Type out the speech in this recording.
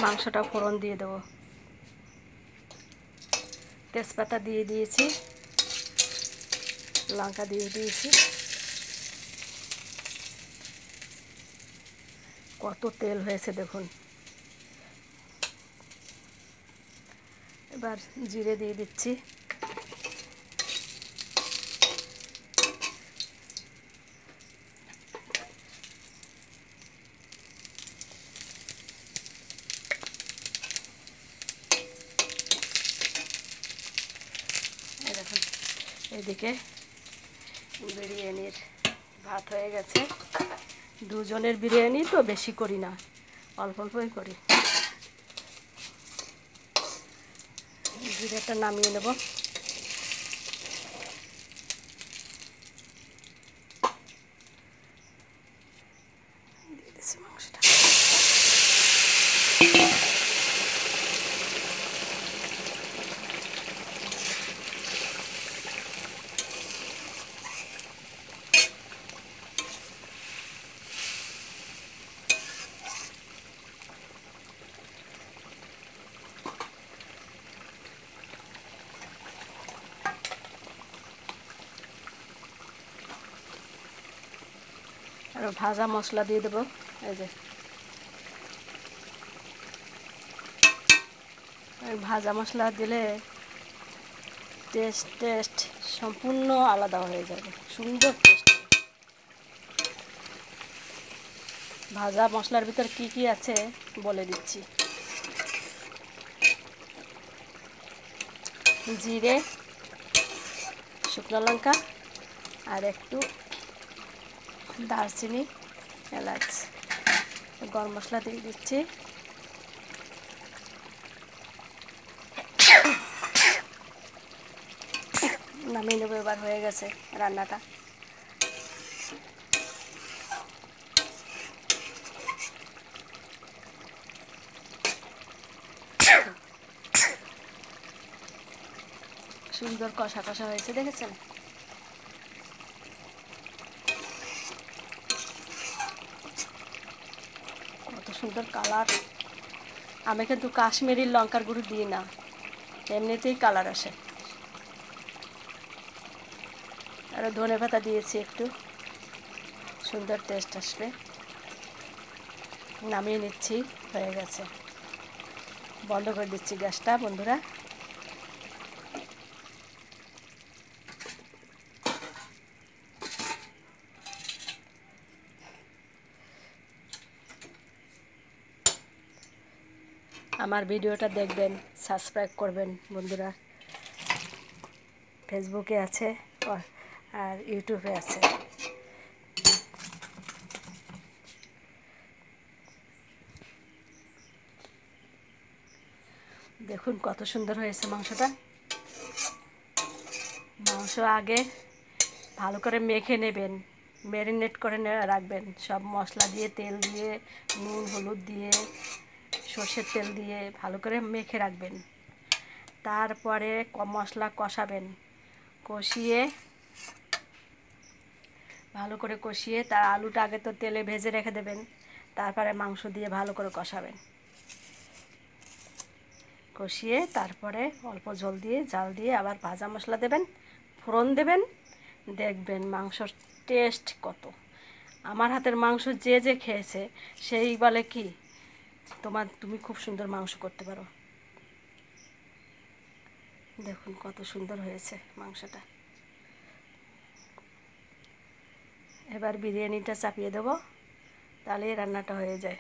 মাংসটা ফোড়ন দিয়ে দেবো। তেজপাতা দিয়ে দিয়েছি, লঙ্কা দিয়ে দিয়েছি। কত তেল হয়েছে দেখুন। এবার জিরে দিয়ে দিচ্ছি। দেখুন এদিকে বিরিয়ানির ভাত হয়ে গেছে। দুজনের বিরিয়ানি তো বেশি করি না, অল্প অল্পই করি। জিরেটা নামিয়ে নেব। দিয়ে দিচ্ছি মাংসটা। আর ভাজা মশলা দিয়ে দেবো। এই যে ভাজা মশলা দিলে টেস্ট সম্পূর্ণ আলাদা হয়ে যাবে, সুন্দর টেস্ট। ভাজা মশলার ভিতর কি কি আছে বলে দিচ্ছি। জিরে, শুকনো লঙ্কা, আর একটু দারচিনি, এলাচ, গরম মশলা দিয়ে দিচ্ছি। নামিয়ে নেবো। এবার হয়ে গেছে রান্নাটা। সুন্দর কষা কষা হয়েছে, দেখেছেন? কত সুন্দর কালার। আমি কিন্তু কাশ্মীরি লঙ্কার গুঁড়ো দিই না, এমনিতেই কালার আসে। আর ধনেপাতা দিয়েছি একটু, সুন্দর টেস্ট আসবে। নামিয়ে নিচ্ছি, হয়ে গেছে। বন্ধ করে দিচ্ছি গ্যাসটা বন্ধুরা। আমার ভিডিওটা দেখবেন, সাবস্ক্রাইব করবেন বন্ধুরা। ফেসবুকে আছে আর ইউটিউবে আছে। দেখুন কত সুন্দর হয়েছে মাংসটা। মাংস আগে ভালো করে মেখে নেবেন, ম্যারিনেট করে রাখবেন। সব মশলা দিয়ে, তেল দিয়ে, নুন হলুদ দিয়ে, সর্ষের তেল দিয়ে ভালো করে মেখে রাখবেন। তারপরে মশলা কষাবেন, কষিয়ে ভালো করে কষিয়ে তার আলুটা আগে তো তেলে ভেজে রেখে দেবেন। তারপরে মাংস দিয়ে ভালো করে কষাবেন। কষিয়ে তারপরে অল্প জল দিয়ে, জাল দিয়ে আবার ভাজা মশলা দেবেন, ফোড়ন দেবেন। দেখবেন মাংসর টেস্ট কত। আমার হাতের মাংস যে যে খেয়েছে সেই বলে কি তুমি খুব সুন্দর মাংস করতে পারো। দেখুন কত সুন্দর হয়েছে মাংসটা। এবার বিরিয়ানিটা চাপিয়ে দেবো, তাহলেই রান্নাটা হয়ে যায়।